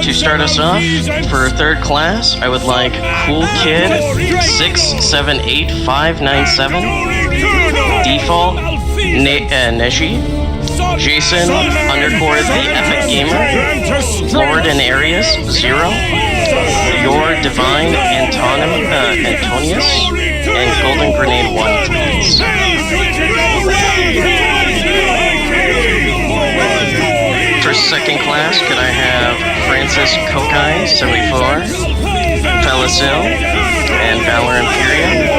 To start us off, for third class, I would like Cool Kid 678597, Default Neji, Jason _ the Epic Gamer, Lord and Arius 0, Your Divine Antonius, and Golden Grenade 1, please. For second class, could I have Francis Kokai 74, Felicil, and Valor Imperium?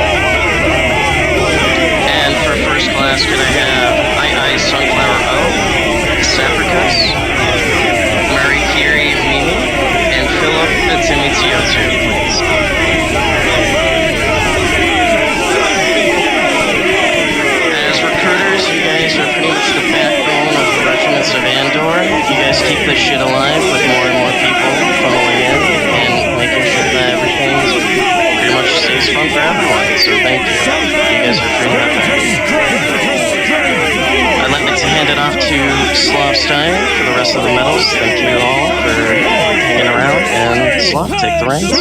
And for first class, could I have I Sunflower O, Sapricus, Marie Curie Mimi, and Philip Timitiozu, please. As recruiters, you guys are pretty much the backbone of the regiments of Andour. You guys keep this shit alive with more and more people funneling in and making sure that everything pretty much stays fun for everyone. So thank you. You guys are pretty much. I'd like to hand it off to Slavstein for the rest of the medals. Thank you all for hanging around, and Slav, take the reins.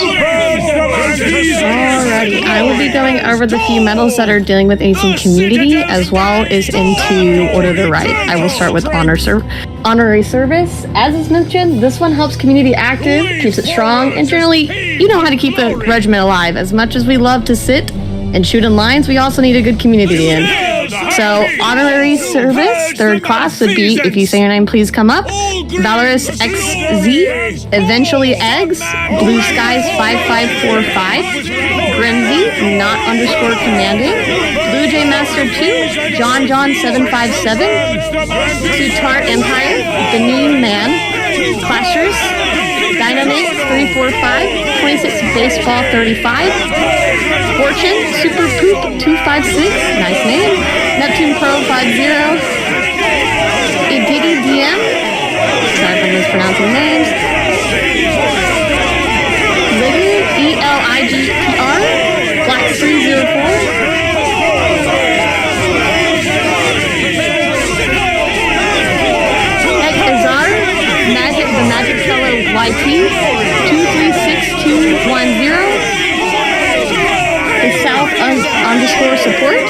Alrighty, I will be going over the few medals that are dealing with anything community, as well as into order to right. I will start with honorary service. As is mentioned, this one helps community active, keeps it strong, and generally, you know how to keep the regiment alive. As much as we love to sit and shoot in lines, we also need a good community in. So, honorary service, third class would be, if you say your name, please come up. Valorous XZ, eventually Eggs, Blue Skies 5545, Grimsy, not _ commanding, Blue Jay Master 2, John 757, Sutar Empire, Benin Man, Clashers, Dynamite 345, 26 Baseball 35, Fortune, Super Poop 256, nice name, Neptune Pro 50, Ididi DM, sorry if I'm mispronouncing names, Ligger, ELIGTR, Black 304, Heck Azar, Magic the Magic Fellow YT, 236210, the South _ support,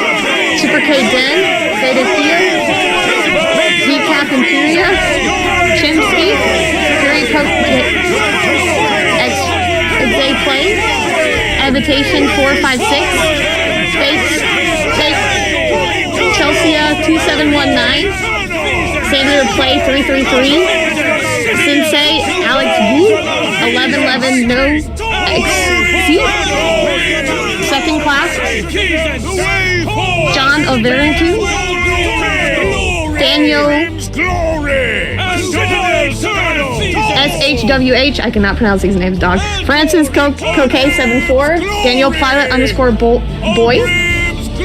Super K Den, Beta Theo, Zcap Imperia, Chimsky, Fury Poke X Play, Habitation 456, Space Chelsea 2719, Savior Play 333, Sensei Alex Wu 1111 No XC, second class, John Overington, Daniel SHWH, I cannot pronounce these names, dog. Francis Coquet 74, Daniel Pilot _ Boy,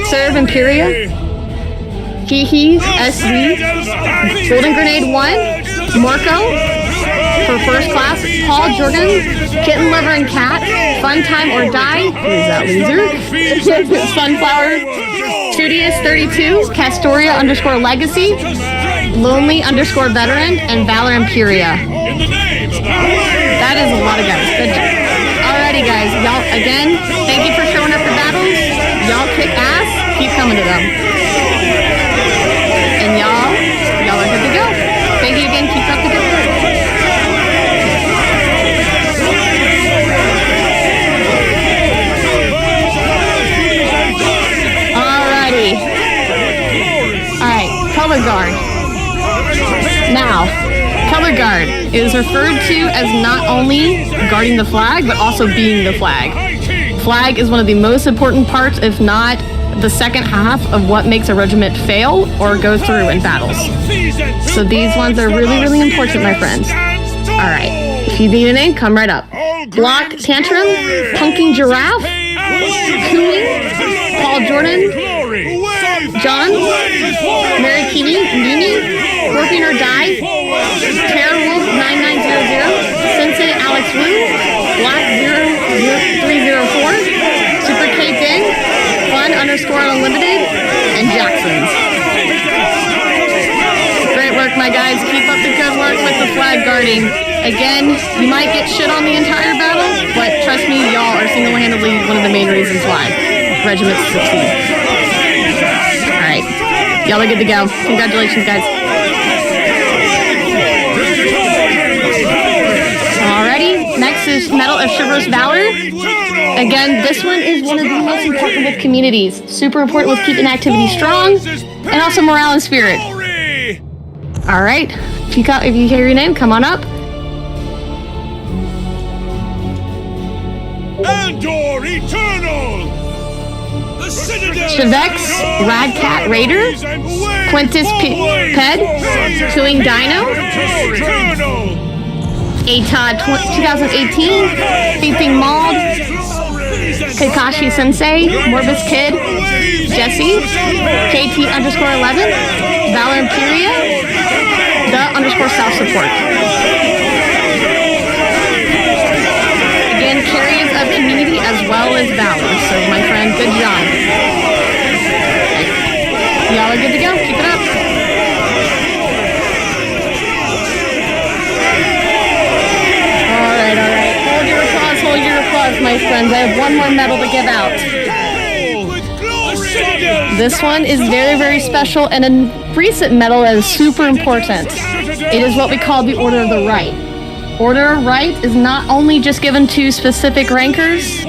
Serve Imperia, Hihi SV, Golden Grenade 1, Marco, for first class, Paul Jordan, Kitten Lover and Cat, Fun Time or Die, who is that loser? Sunflower, Studious 32, Castoria _ Legacy, Lonely _ Veteran, and Valor Imperia. That is a lot of guys. Good job. Alrighty, guys. Y'all, again, thank you for showing up for battles. Y'all kick ass. Keep coming to them. And y'all are good to go. Thank you again. Keep up the good work. Alrighty. Alright, color guard. Now, color guard is referred to as not only guarding the flag, but also being the flag. Flag is one of the most important parts, if not the second half of what makes a regiment fail or go through in battles. So these ones are really, really important, my friends. Alright, if you need a name, come right up. Block Tantrum, Punking Giraffe, Cooing, Paul Jordan, John, Mary Kini, Nini, Scorpion or Die, Terrorwolf 9900, Sensei Alex Wu, Black 0304, Super K Din, Fun _ Unlimited, and Jackson's. Great work, my my guys. Keep up the good work with the flag guarding. Again, you might get shit on the entire battle, but trust me, y'all are single-handedly one of the main reasons why regiments succeed. Alright, y'all are good to go. Congratulations, guys. Alrighty, next is Medal of Chivalrous Valor. Again, this one is one of the most important with communities. Super important with keeping activity strong, and also morale and spirit. Alright, if you hear your name, come on up. Andour Eternal! The Citadel! Shavex, Radcat Raider, Quintus Ped, Chewing Dino, Atod 2018, Thieving Mauled, Kakashi Sensei, Morbus Kid, Jesse, KT_11, Valor Imperia, _self support. Again, carriers of community as well as Valor. So, my friend, good job. Y'all are good to go. Keep it up. Alright. Hold your applause, my friends. I have one more medal to give out. This one is very, very special and a recent medal that is super important. It is what we call the Order of the Right. Order of Right is not only just given to specific rankers.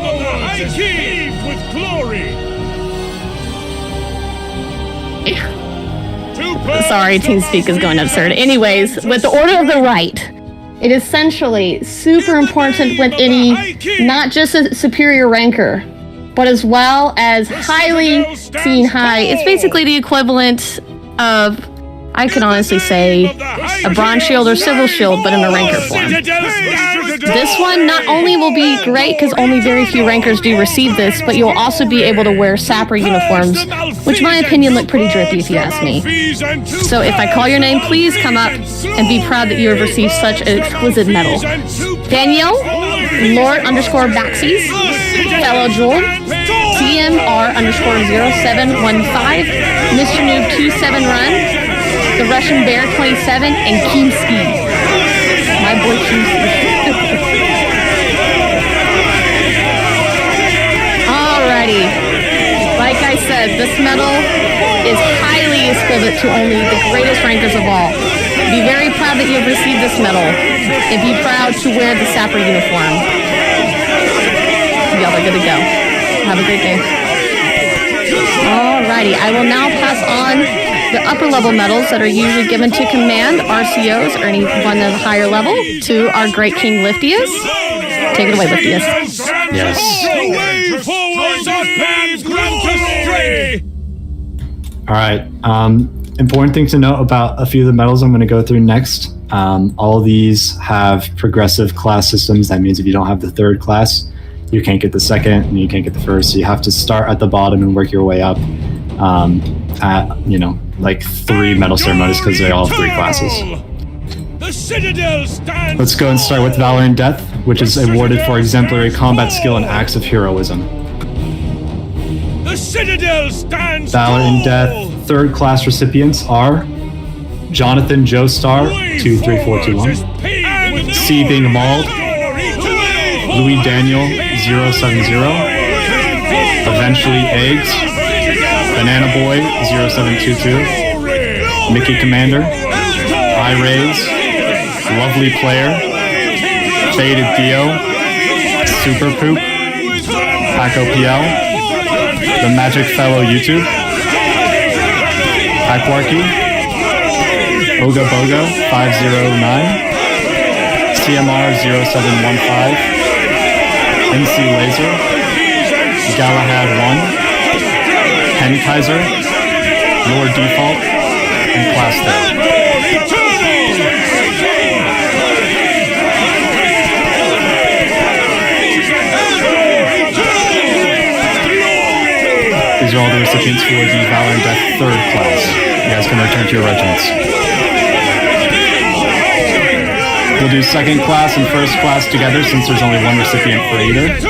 Sorry, TeamSpeak is going absurd. Anyways, with the Order of the Right, it is essentially super important with any, not just a superior ranker, but as well as highly seen high. It's basically the equivalent of, I could honestly say, a bronze shield or civil shield, but in a ranker form. This one not only will be great because only very few rankers do receive this, but you'll also be able to wear sapper uniforms, which in my opinion look pretty drippy if you ask me. So if I call your name, please come up and be proud that you have received such an exquisite medal. Danielle, Lord_Baxies, Fellow Jewel, TMR_0715, Mr. Noob 27 Run, the Russian Bear 27, and Keemski. My boy Keemski. Alrighty. Like I said, this medal is highly equivalent to only the greatest rankers of all. Be very proud that you have received this medal, and be proud to wear the sapper uniform. Y'all are good to go. Have a great day. Alrighty, I will now pass on the upper level medals that are usually given to command, RCOs, or anyone of higher level, to our great King Liftius. Take it away, Liftius. Yes. All right. Important thing to note about a few of the medals I'm going to go through next. All of these have progressive class systems. That means if you don't have the third class, you can't get the second and you can't get the first. So you have to start at the bottom and work your way up at, like 3 medal ceremonies because they all have 3 classes. Let's go and start with Valor in Death, which is awarded for exemplary combat skill and acts of heroism. Valor in Death, 3rd class recipients are Jonathan Joestar, 23421, C. Being Mauled, Louis Daniel, 070, Eventually Eggs, Banana Boy, 0722, Mickey Commander, iRays, Lovely Player, Faded Theo, Super Poop, Paco PL, The Magic Fellow YouTube, Aquarky, Oga Bogo 509, CMR 0715, NC Laser, Galahad 1, Pen Kaiser, Lord Default, and Class 3. These are all the recipients for the Valor in Death 3rd class. You guys can return to your regiments. We'll do 2nd class and 1st class together since there's only 1 recipient for either.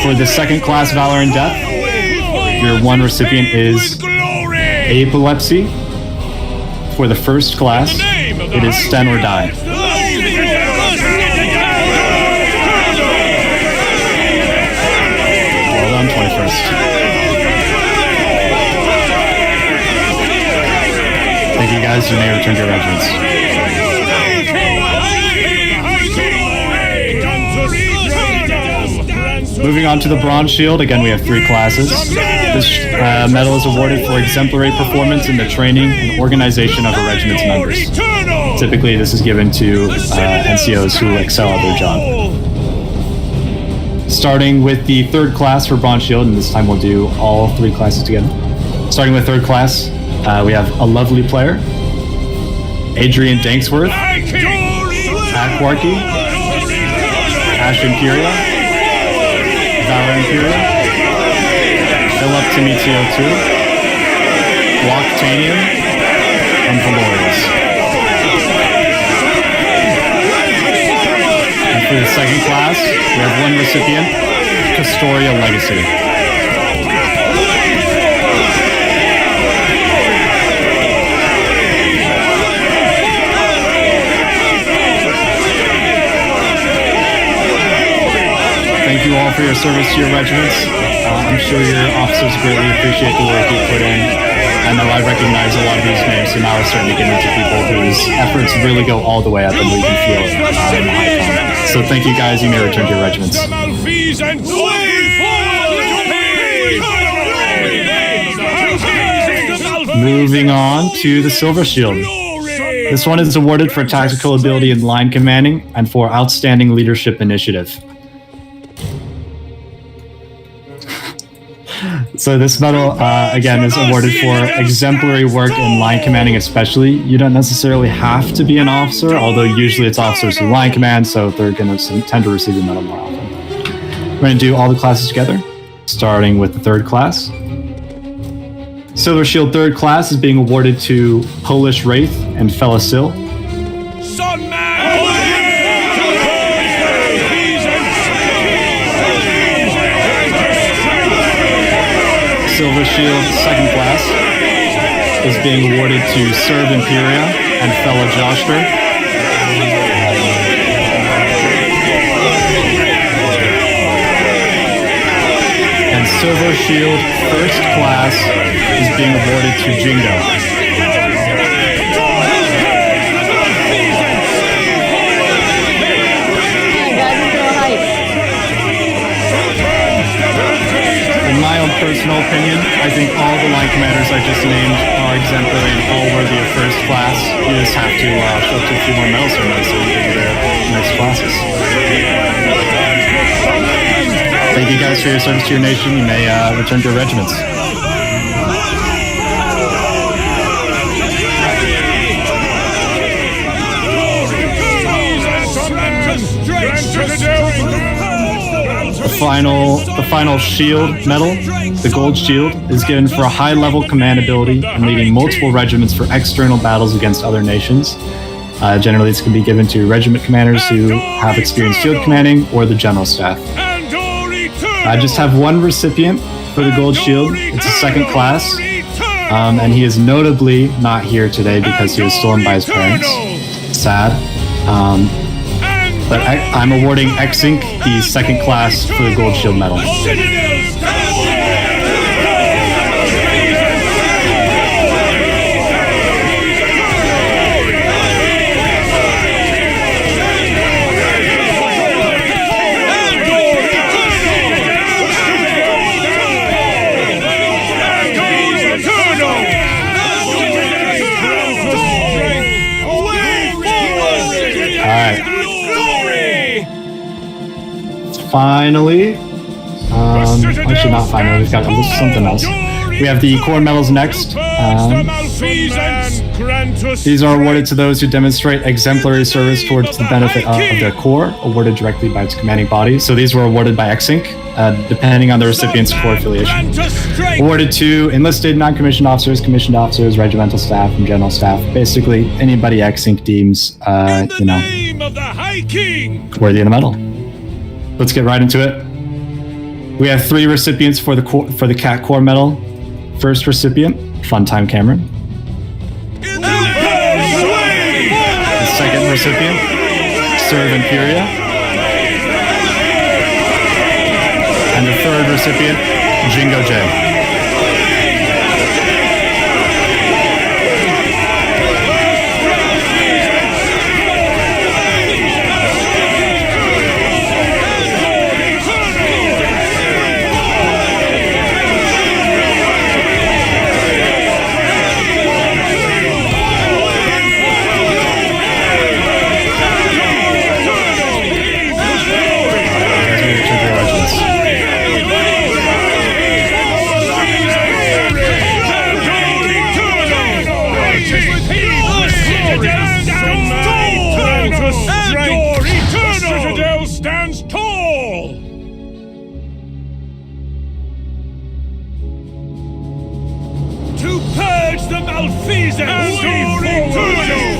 For the 2nd class Valor in Death, your 1 recipient is Epilepsy, for the first class. It is stand or die. Well done, 21st. Thank you guys. You may return to your regiments. Moving on to the Bronze Shield, again we have 3 classes. This medal is awarded for exemplary performance in the training and organization of a regiment's members. Typically this is given to NCOs who excel at their job. Starting with the 3rd class for Bronze Shield, and this time we'll do all 3 classes together. Starting with 3rd class, we have a lovely player, Adrian Danksworth, Akwarki, Ash Imperia, Valor Imperia, Philip Timitio II, Walktanium, and Valorius. And for the 2nd class, we have 1 recipient, Castoria Legacy. Thank you all for your service to your regiments. I'm sure your officers greatly appreciate the work you put in. I know I recognize a lot of these names, so now we're starting to get into people whose efforts really go all the way up and we can feel it in the high comment. So thank you guys, you may return to your regiments. Moving on to the Silver Shield. This one is awarded for tactical ability in line commanding and for outstanding leadership initiative. So this medal, again, is awarded for exemplary work in line commanding especially. You don't necessarily have to be an officer, although usually it's officers who line command, so they're going to tend to receive the medal more often. We're going to do all the classes together, starting with the 3rd class. Silver Shield 3rd class is being awarded to Polish Wraith and Felasil. Silver Shield 2nd class is being awarded to Serve Imperia and Fella Joshter. And Silver Shield 1st class is being awarded to Jingo. In my own personal opinion, I think all the line commanders I just named are exemplary and all worthy of 1st class. You just have to show up to a few more medal ceremonies so you can get their next classes. Thank you guys for your service to your nation. You may return to your regiments. The final shield medal, the Gold Shield, is given for a high-level command ability in leading multiple regiments for external battles against other nations. Generally, this can be given to regiment commanders who have experience field commanding or the general staff. I just have 1 recipient for the Gold Shield. It's a 2nd class, and he is notably not here today because he was stolen by his parents. Sad. But I'm awarding Xink the 2nd class for the Gold Shield medal. Finally, actually not finally, we've got something else. We have the Corps medals next. These are awarded to those who demonstrate exemplary service towards the benefit of their Corps, awarded directly by its commanding body. So these were awarded by Xink, depending on the recipient's Corps affiliation. Awarded to enlisted non-commissioned officers, commissioned officers, regimental staff, and general staff. Basically, anybody Xink deems, worthy of the medal. Let's get right into it. We have 3 recipients for the Cat Corps medal. First recipient, Funtime Cameron. recipient, Serve Imperia. And the third recipient, Jingo J.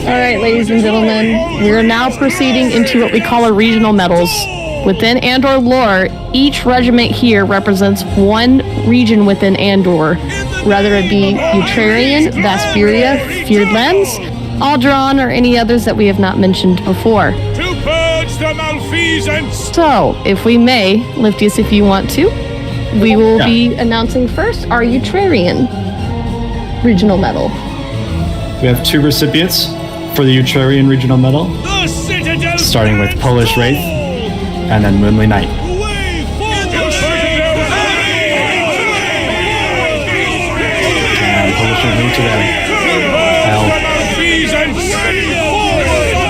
Alright, ladies and gentlemen, we are now proceeding into what we call our regional medals. Within Andour lore, each regiment here represents one region within Andour, whether it be Utrarian, Vesperia, Feared Lands, Alderon, or any others that we have not mentioned before. To purge the malfeasance! So, if we may, Liftius, if you want to, we will be announcing first our Utrarian regional medal. We have 2 recipients for the Utrarian regional medal, starting with Polish Wraith and then Moonly Knight. And Polish Wraith moved to them.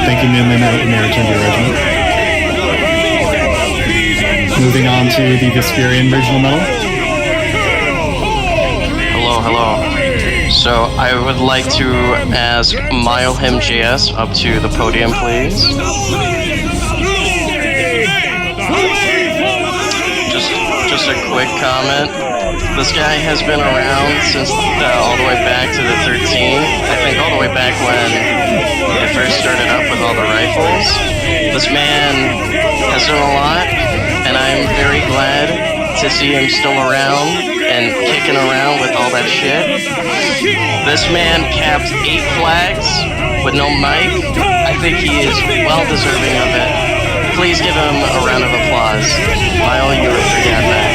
Thank you, Moonly Knight, and your return to your regiment. Moving on to the Vesperian regional medal. Hello. So I would like to ask Milehim JS up to the podium, please. Just a quick comment. This guy has been around since all the way back to the 13. I think all the way back when it first started up with all the rifles. This man has done a lot, and I'm very glad to see him still around and kicking around with all that shit. This man capped 8 flags with no mic. I think he is well deserving of it. Please give him a round of applause. Lyle, you were forget that.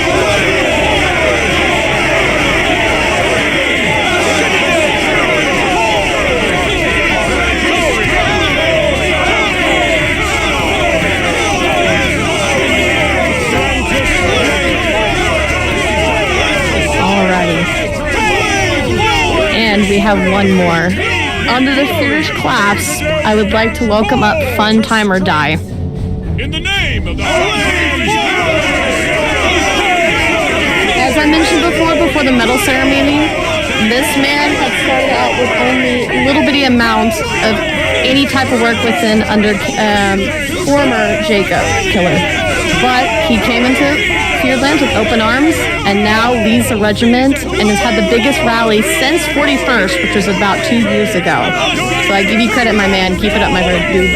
And we have one more. Under the fierce clasp, I would like to welcome up Fun Time or Die. In the name of the As I mentioned before the medal ceremony, this man had started out with only little bitty amounts of any type of work within under former Jacob killer. But he came into Feared Lands with open arms and now leads the regiment and has had the biggest rally since 41st, which was about 2 years ago. So I give you credit, my man. Keep it up, my dude.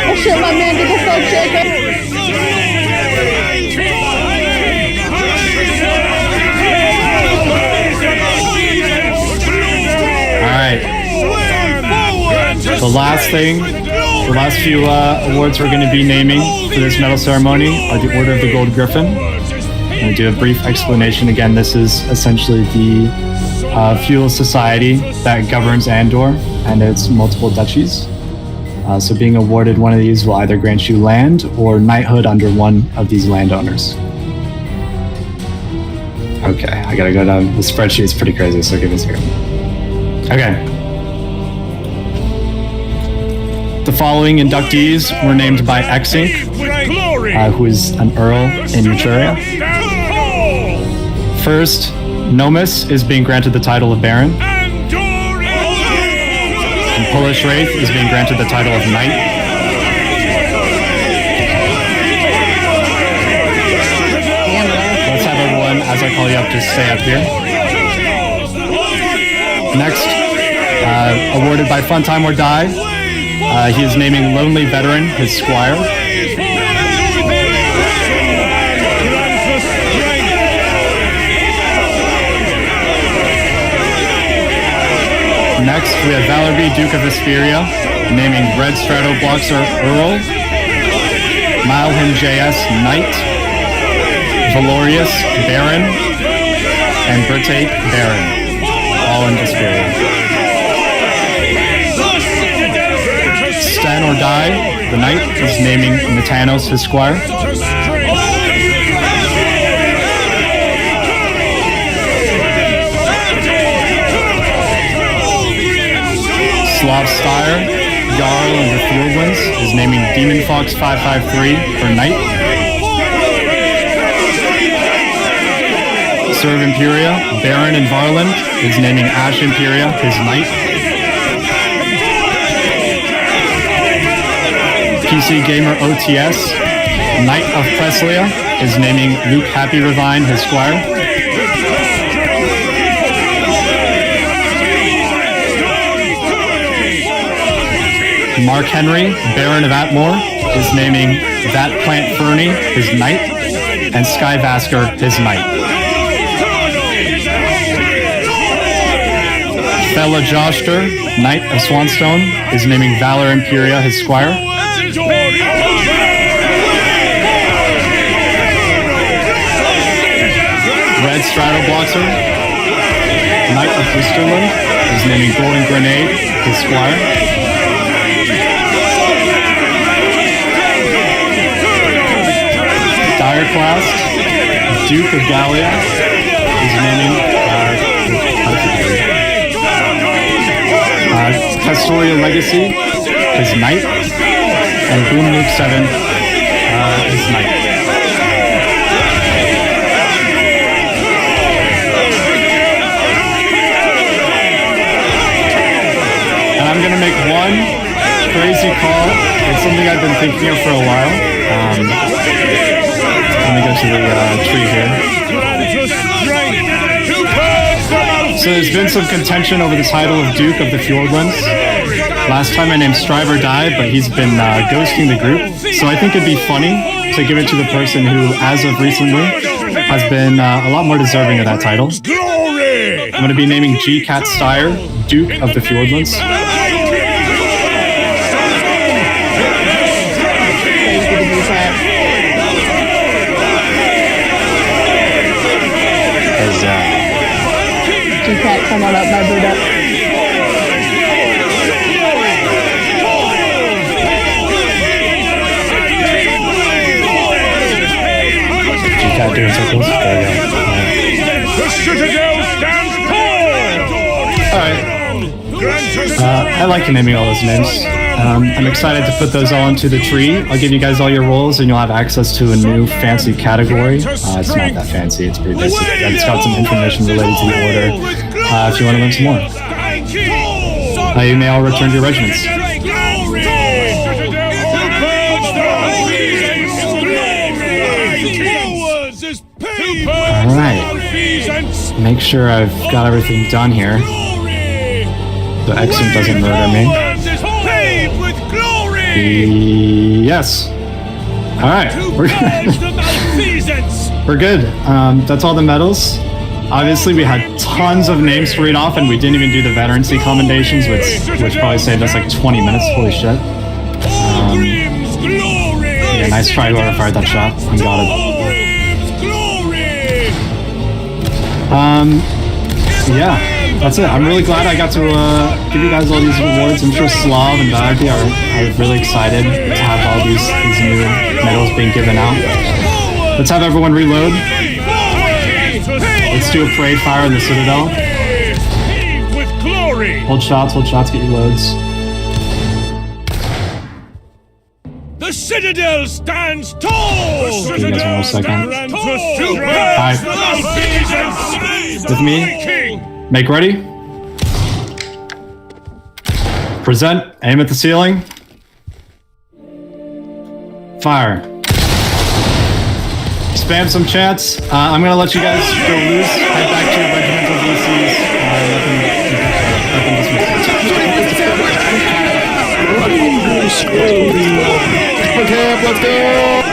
Oh shit, my man did the fuck, Jacob. Alright. The last few awards we're going to be naming for this medal ceremony are the Order of the Gold Griffin. I'm going to do a brief explanation. Again, this is essentially the feudal society that governs Andour and its multiple duchies. So being awarded one of these will either grant you land or knighthood under one of these landowners. Okay, I gotta go down. The spreadsheet is pretty crazy, so give me a second. Okay. The following inductees were named by X-Inc, who is an Earl in Utraria. First, Nomus is being granted the title of Baron. And Polish Wraith is being granted the title of Knight. Let's have everyone, as I call you up, just stay up here. Next, awarded by Fun Time or Die, he is naming Lonely Veteran his squire. Next, we have Valor B, Duke of Vesperia, naming Red Strato Bloxer Earl, Milehim JS Knight, Valorius Baron, and Britate Baron, all in Vesperia. Stand or Die, the Knight, is naming Natanos his squire. Slav Styre, Jarl of the Fjordlands, is naming Demon Fox 553 for Knight. Serve Imperia, Baron in Varland, is naming Ash Imperia his Knight. PC Gamer OTS, Knight of Preslia, is naming Luke Happy Revine his squire. Mark Henry, Baron of Atmore, is naming That Plant Fernie his Knight, and Sky Vasker his Knight. Fella Joster, Knight of Swanstone, is naming Valor Imperia his squire. Red Strato Bloxer, Knight of Wisterland, is naming Golden Grenade his squire. Class, Duke of Gallia, is naming Castoria Legacy, his Knight, and Boom Luke 7, his Knight. And I'm gonna make one crazy call. It's something I've been thinking of for a while. Let me go to the tree here. So there's been some contention over the title of Duke of the Fjordlands. Last time I named Strive or Die, but he's been ghosting the group. So I think it'd be funny to give it to the person who, as of recently, has been a lot more deserving of that title. I'm going to be naming G-Cat Styre, Duke of the Fjordlands. G-Cat, come on up, my Buddha. G-Cat doing circles. There we go. Alright. I like naming all those names. I'm excited to put those all into the tree. I'll give you guys all your roles and you'll have access to a new fancy category. It's not that fancy, it's pretty basic. It's got some information related to the order if you want to learn some more. You may all return to your regiments. Alright. Make sure I've got everything done here. So Exum doesn't murder me. Yes. Alright. We're good. That's all the medals. Obviously, we had tons of names to read off, and we didn't even do the veterancy commendations, which probably saved us like 20 minutes. Holy shit. Yeah, nice try whoever fired that shot. I got it. Yeah. That's it. I'm really glad I got to give you guys all these rewards. I'm sure Slav and Bagby are really excited to have all these new medals being given out. Let's have everyone reload. Let's do a parade fire in the Citadel. Hold shots, get your loads. The Citadel stands tall! Give you guys one more second. Alright. With me. Make ready. Present. Aim at the ceiling. Fire. Spam some chants. I'm gonna let you guys go loose. Head back to your regimental VCs. Let them dismiss. Okay, let's go.